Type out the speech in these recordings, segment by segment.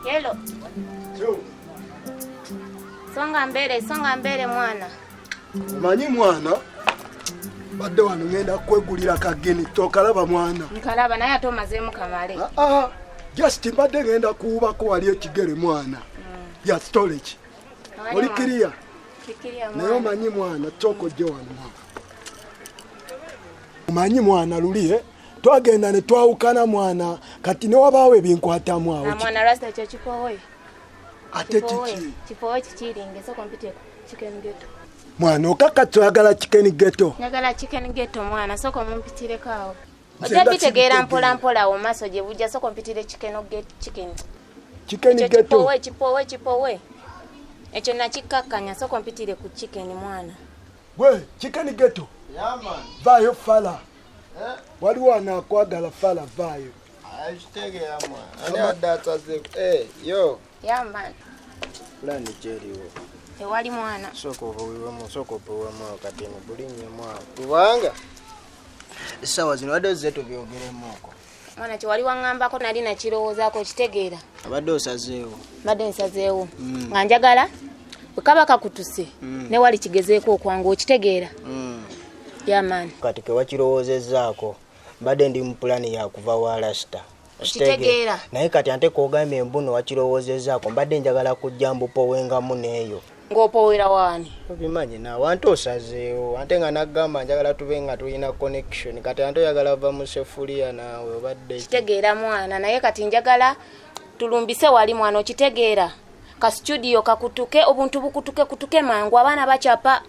Hello. Songa mbele mwana. Umanyi mwana? Badde wano ngenda kwegulira kageni tokalaba mwana. Nkalaba naye atomazemu kamale. Just mbadde ngenda kuubako wali ekigere mwana. Ya storage. Oli kiriya? Kiriya mwana. Naye omanyi mwana toko je wano. Umanyi mwana luli twagenda ne twawukana mwana kati ne wabaawe binkwatamu awo. Mwana rasta kyo kipowe. Ate kiki? Kipowe kikiringe so kompite chicken ghetto. Mwana okaka twagala chicken ghetto. Nyagala chicken ghetto mwana soko mumpitire kawo. Otabitegeera mpola wo maso je bujja soko mpitire chicken ghetto. Chipowe. Echo nakikakanya soko mpitire ku chicken mwana. We chicken ghetto. Yeah man. Vayo fala. Waliwo anakwagala fala vayo. Ayitegera mwana. Ani adata ze yo. Yeah man. Lani jeriwo. Tewali mwana. Soko powiwemu kati ne bulinye mwana. Kubanga sawa zino wadde zetu byogeremoko. Mwana kiwali wangambako nali na kirowoozaako kitegeera. Abadde osazeewo. Badde nsazeewo. Nga njagala bwekaba kakutuse ne wali kigezeeko okwangu okitegeera. Yeah man. Kati ke wakirowoozezaako badde ndi mu plani ya kuva wa Rasta. Okitegeera. Naye kati ante kogambye mbuno wakirowoozezaako mbadde njagala kujja mbupowengamu neeyo. Ng'opowera wani? Obimanyi naawe ante osazeewo ante nga naggamba njagala tube nga tulina connection kati ante oyagala va mu sefuliya naawe obadde kitegeera mwana naye kati njagala tulumbise wali mwana okitegeera ka studio kakutuke obuntu bukutuke mangu abaana bachapa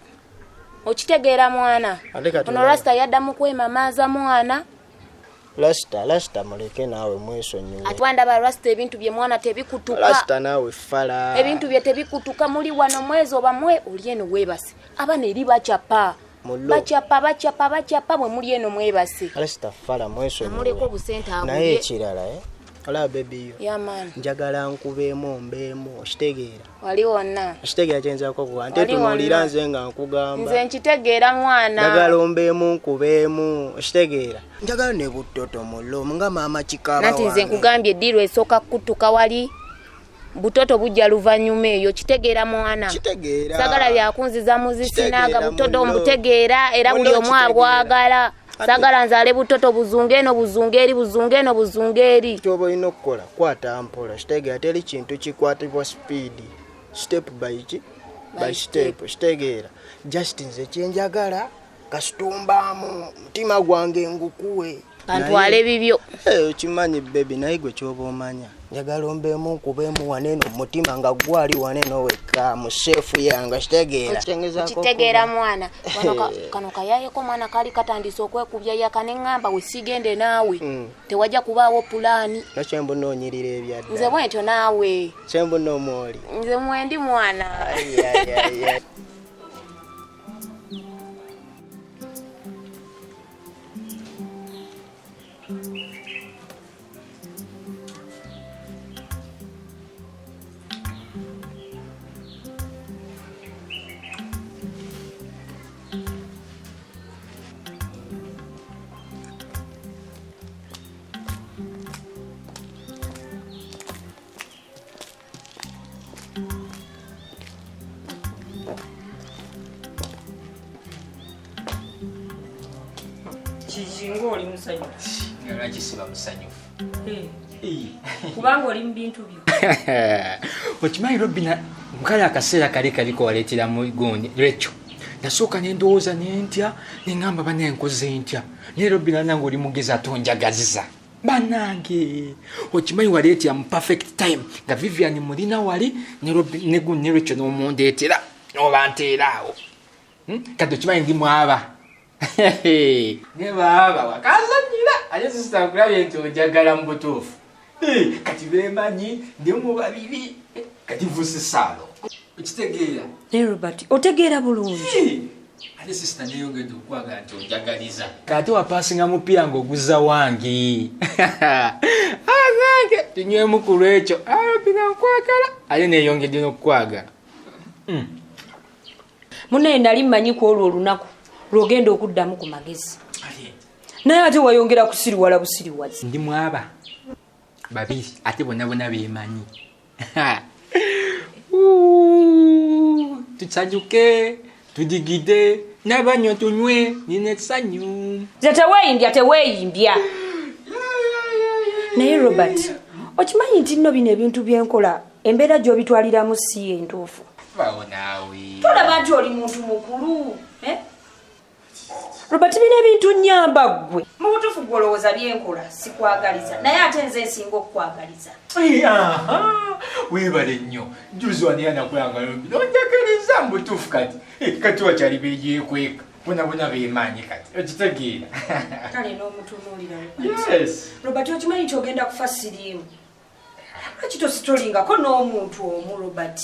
okitegeera mwana ono Rasta yadda mu kwemamaza mwana Rasta muleke naawe mwesonyiwe atwanda ba Rasta ebintu bye mwana tebikutuka Rasta naawe fala ebintu bye tebikutuka muli wano mwezo bamwe olieno webase abana eri bachapa bachapa mwe muli eno mwebase Rasta fala mwesonyiwe muleko busenta abuye naye ekirala ola baby yo yeah man njagala nkubeemu mbeemu okitegeera wali wonna okitegeera kyenzaako kuba ante tunuulira nze nga nkugamba nze nkitegeera mwana njagala mbeemu nkubeemu okitegeera njagala ne butoto mulomu nga maama kikaba nati nze nkugambye eddiiro esooka kutuka wali butoto bujja luvannyuma eyo kitegeera mwana kitegeera sagala byakunziza muzisinaaga butoto mbutegeera era buli omu abwagala sagala nzale butoto buzungeeri kyoba olina okukola kwata mpola kitegeera teri kintu kikwatibwa speed step by step kitegeera just nze kyenjagala kasitumbamu mutima gwange ngukuwe kantwale bibyo kimanyi baby naye gwe kyoba omanya njagala mbeemu nkubeemu waneno mutima nga gwali waneno wekka mu seefu yange kitegeera mwana kano kayayeko mwana kali katandise okwekubya yakaneŋŋamba wesigende naawe tewajja kubaawo pulaani nakyembu noonyirira ebyadda nze bwentyo naawe kyembu noomwoli nze mwendi mwana JINGO oli musanyufu. Lwaki siba musanyufu? Kubanga oli mu bintu byo. Okimanyi Robina mukale akaseera kali kaliko waleetera mu gundi lwekyo nasooka nendowooza nentya neŋŋamba bana enkoze ntya naye Robina nange oli mugezi atonjagaziza banange okimanyi waleetera mu perfect time nga Vivian mulina wali ne gundi lwekyo n'omundeetera n'obanteeraawo kati okimanyi ndi mwaba ne baba wakazanyira ate sisitankulabye nti ojagala mu butuufu kati bemanyi ndi mu babiri kati nfuuse saalo okitegeera Robert otegeera bulungi ate sisita neyongedde okwagala nti ojagaliza kati wapasinga mupiira ng'oguzza wange azange tunywemu ku lwekyo Robina nkwagala ate neyongedde n'okukwagala munaye nali mmanyi ku olwo olunaku lwogenda okuddamu ku magezi naye ate wayongera kusiriwala busiriwazi ndi mwaba babiri ate bonna bemanyi tusajuke tudigide n'abanyo tunywe ninesanyu teweeyimbya naye Robert okimanyi nti nno bino ebintu byenkola embeera gy'obitwaliramu si entuufu bawonawe tolaba nti oli muntu mukulu Robert bino ebintu nnyamba ggwe mu butuufu gwolowooza byenkola sikwagaliza naye ate nze nsinga okukwagaliza weebale nnyo juzi wani anakulangalo bino onjakaliza mu butuufu kati wakyali beegyekweka bona beemanyi kati okitegeera kale n'omutunuulira Robert okimanyi nti ogenda kufa siriimu lwaki tositolingako n'omuntu omu Robert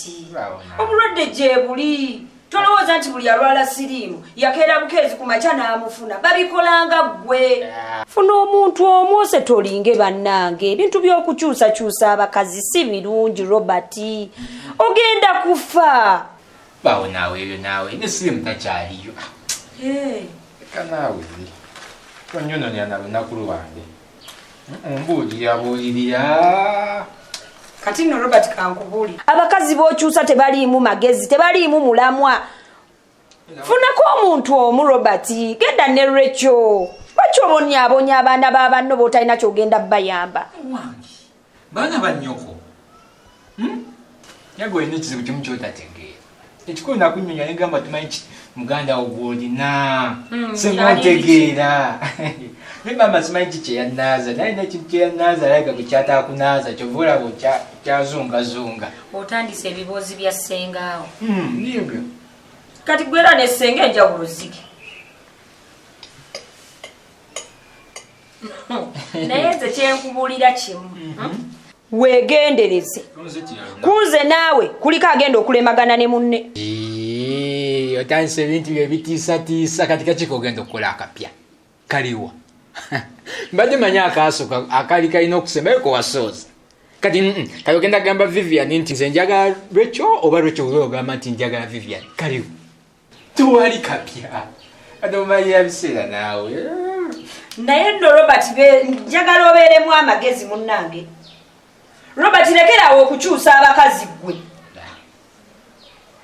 obulwadde gye buli tolowooza nti buli alwala siriimu yakeera bukeezi ku makya n'amufuna babikolanga ggwe funa omuntu omu ose tolinge bannange ebintu by'okukyusakyusa abakazi si birungi Robert ogenda kufa bawo naawe ebyo naawe ne siriimu takyaliyo kanaawe tonyononya na lunaku lwange ombuulira kati nno Robert kankubuuli abakazi b'okyusa tebaliimu magezi tebaliimu mulamwa funako omuntu omu Robert genda ne Rachel lwaki obonyaabonya abaana b'abanno b'otalina kyogenda bayamba baana bannyoko yaga olina ekizibu kimu kyotategeera ekikulu nakunyonya negamba tumanyi muganda ogwolina senga ntegeera nemama simanyi ki kyeyanaaza naye nekintu kyeyanaaza alaga bwe kyataakunaaza kyova olaba kyazungazunga otandise ebiboozi bya ssengaawo nibyo kati gwera ne ssenga enjawulo zige naye nze kyenkubuulira kimu weegendereze kunze naawe kuliko agenda okulemagana ne munne otandise ebintu bye bitiisatiisa kati kakiko ogenda okukola akapya kaliwa mbadde manyi akaasoka akali kalina okusembayo kowasooza kati kali ogenda gamba Vivian nti nze njagala Rachel oba Rachel we ogamba nti njagala Vivian kaliwa tewali kapya ate omalira biseera naawe naye nno Robert njagala obeeremu amagezi munnange Robert lekerawo okukyusa abakazi ggwe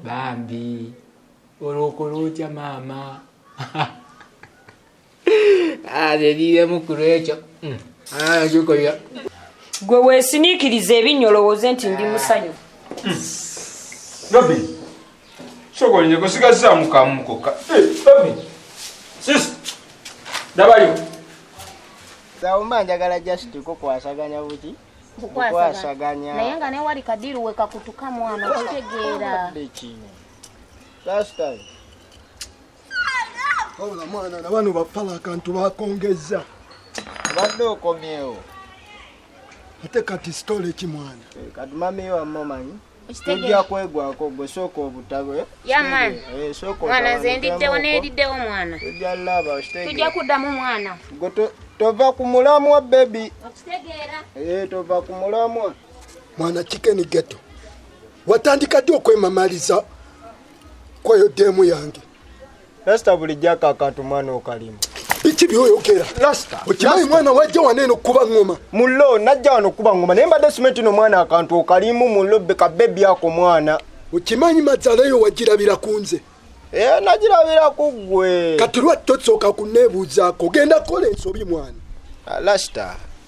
bambi olwokola otya maama aleriiremu ku lwekyo kikoya gwe weesiniikiriza ebinnyolowooze nti ndi musanyufu Robin sokolinye kusigazaamu kamukoka Robin sis dabayo Sauma njagala just kukwasaganya buti kukwasaganya naye nga ne wali kadiru we kakutuka mwana okitegeera last time ola mwana na bano bafala akantu bakongeza badde okomyewo ate kati story ki mwana kati mami wa momanyi tujja kwegwako gwe sooka obutabe yaman mwana nze ndiddewo neeriddewo mwana tujja laba tujja kuddamu mwana tova ku mulamwa baby okitegeera tova ku mulamwa mwana chicken ghetto watandika ddi okwemamaliza kwayo demu yange lasta bulijja kakatu mwana okalimu biki byoyogera lasta okimanyi mwana wajja waneeno kuba ngoma mullo najja wano kuba ngoma naye mbadde simenti no mwana akantu okalimu mullo beka bebi ako mwana okimanyi mazalayo wagirabira kunze nagirabira kuggwe kati lwaki tosooka kuneebuuzaako genda kukola ensobi mwana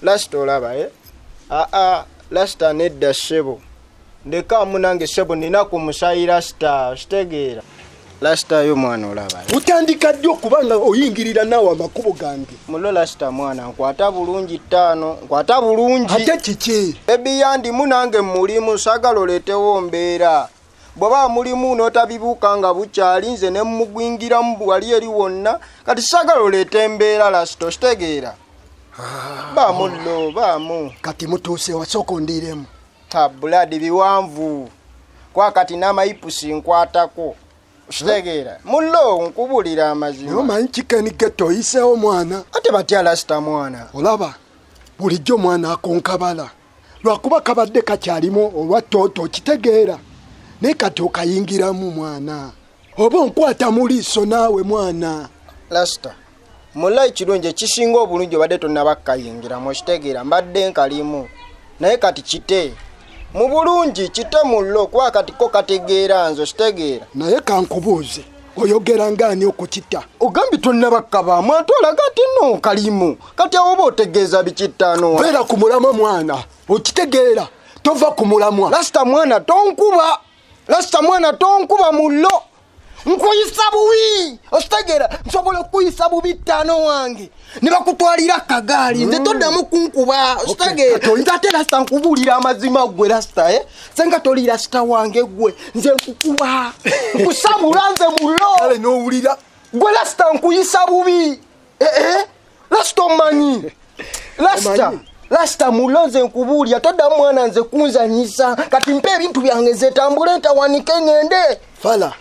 lasta olaba lasta nedda ssebo ndeka munange ssebo nina ku musayi lasta kitegeera lasta yo mwana olaba utandika ddi okubanga oyingirira naawe amakubo gange mulo lasta mwana nkwata bulungi 5 nkwata bulungi ate kiki ebiyandi munange mulimu sagala oleetewo mbeera bw'oba mulimu n'otabibuuka nga bukyali nze ne mugwingiramu bwali eri wonna kati sagala oleete embeera lasta okitegeera baamu kati mutuuse wasooka ondiiremu tabuladi biwanvu kwa kati n'amayipusi nkwatako okitegeera mullo nkubulira amazima naye omanyi chicken ghetto oyiseewo mwana ate batya lasita mwana olaba bulijjo mwana akonkabala lwakuba kabadde kakyalimu olwa toto okitegeera naye kati okayingiramu mwana oba onkwata mu liiso naawe mwana lasita mulla ekirungi ekisinga obulungi obadde tonnaba kkayingiramu okitegeera mbadde nkalimu naye kati kite mu bulungi kite mullo kwa kati ko kategeera nzo kitegeera naye kankubuuze oyogera ngani okukita ogambi tonnabakaba mwatwala kati no kalimu kati awo otegeeza bikitano beera ku mulamwa mwana okitegeera tova ku mulamwa lasita mwana tonkuba mullo nkuyisa bubi ositegeera nsobola okuyisa bubi ttaano wange ne bakutwalira akagaali nze toddamu kunkuba ositegeera nze ate lasita nkubuulira amazima gwe lasita senga toli lasita wange gwe nze nkukuba nkusabula nze mullo ale n'owulira gwe lasita nkuyisa bubi lasita omanyi lasita mullo nze nkubuulira toddamu mwana nze kunzanyisa kati mpa ebintu byange zetambule ntawanike ngende fala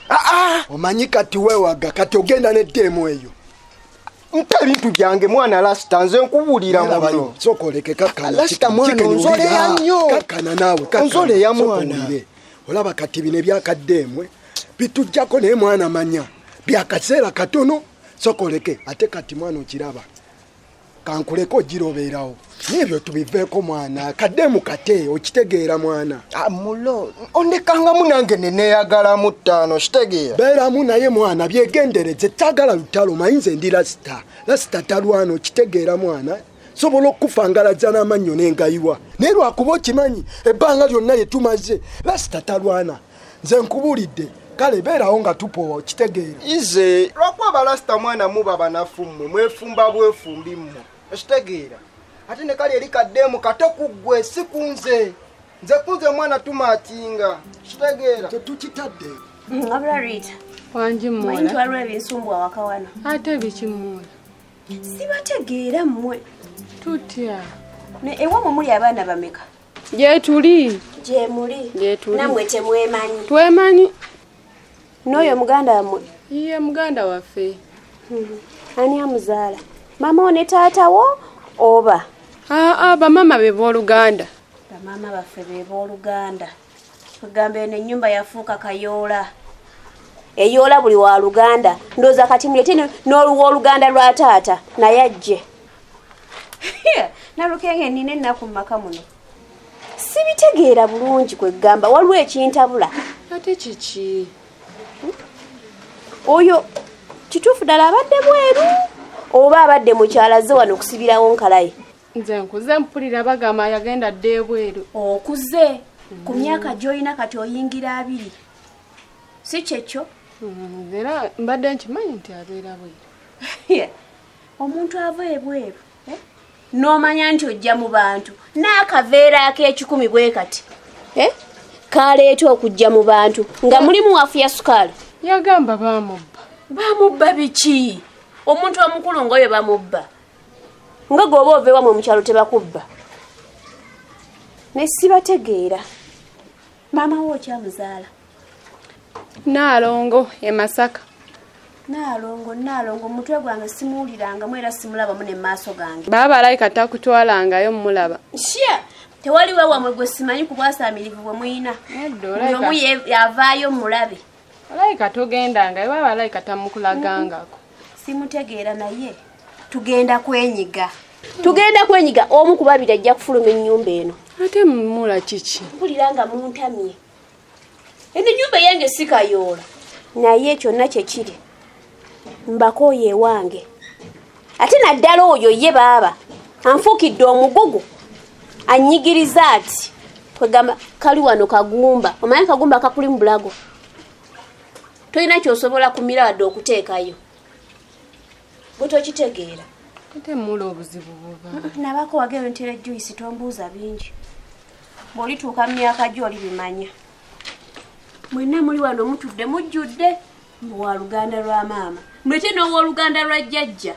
omanyi kati wewaga kati ogenda n'eddeemu eyo mpa ebintu byange mwana lasita nze nkubuulira mullo sokoleke kakkana lasita mwana onzoleya nnyo kakkana naawe onzoleya mwana olaba kati bino ebyakaddeemwe bitujjako naye mwana manya byakaseera katono sokoleke ate kati mwana okiraba kankuleko ogirobeerawo n'ebyo tubiveeko mwana kaddeemu kate okitegeera mwana mullo ondekangamu nange neneeyagalamu ttaano kitegeera beeramu naye mwana byegendereze taagala lutalo mayinza ndi lasita talwana okitegeera mwana sobola okufangalaza n'amannyo n'engayiwa naye lwakuba okimanyi ebbanga lyonna lye tumaze lasita talwana nze nkubuulidde kale beerawo nga tupowa okitegeera ize lwakuba abalasita mwana muba banafu mmwe mwefumba bwefumbi mmwe okitegeera ate ne kali eri kaddeemu kate kuggwe si kunze nze kunze mwana tumakinga kitegeera tetukitadde abula Rita wanji mmola mayinti waliwo ebinsumbwa waka wano ate bikimmola sibategeera mmwe tutya ewamwe muli abaana bameka gyetuli gyemuli Gyetuli. nammwe temwemanyi twemanyi n'oyo muganda wammwe iye muganda waffe ani amuzaala mama wo ne taatawo oba bamama be booluganda bamaama baffe be booluganda kugamba eno ennyumba yafuuka kayoola eyoola buli wa luganda ndooza kati mulete n'oluwa oluganda lwa taata naye ajje nalukenge nina ennaku mu maka muno sibitegeera bulungi kwegamba waliwo ekintabula ate kiki oyo kituufu ddala abadde bweru oba abadde mukyalaze wano okusibirawo nkalaye nze nkuze mpulira bagamba yagenda dda ebweru okuze ku myaka gy'olina kati oyingira 2 si kyekyo era mbadde nkimanyi nti abeera bweru omuntu ava ebweru n'omanya nti ojja mu bantu n'akaveera ak'ekikumi bwe kati kaleeta okujja mu bantu nga mulimu wafu ya sukaali yagamba bamubba biki omuntu omukulu ng'oyo bamubba nga gwoba ova ewamwe mu kyalo tebakubba ne sibategeera maama wo okyamuzaala naalongo e Masaka naalongo omutwe gwange simuwulirangamu era simulabamu ne maaso gange baba balayika takutwalangayo mulaba sha tewali wewamwe gwe simanyi ku bwasaamirivu bwe muyina omu yavaayo mulabe balayika togendangayo baba balayika tamukulagangako simutegeera naye tugenda kwenyiga omu ku babiri ajja kufuluma ennyumba eno ate mumula kiki mpulira nga muntamye eno ennyumba yange si kayoola naye kyonna kyekiri mbakooye ewange ate naddala oyo ye baaba anfuukidde omugugu annyigiriza ati kwegamba kali wano kagumba omanyi kagumba kakuli mu bulago tolina kyosobola kumira wadde okuteekayo bwe tokitegeera ate mula obuzibu buba nabako wagero ntere Joyce tombuuza bingi bw'olituuka mu myaka gyo olibimanya mwenna muli wano mutudde mujjudde wa luganda lwa maama mulete n'owooluganda lwa jjajja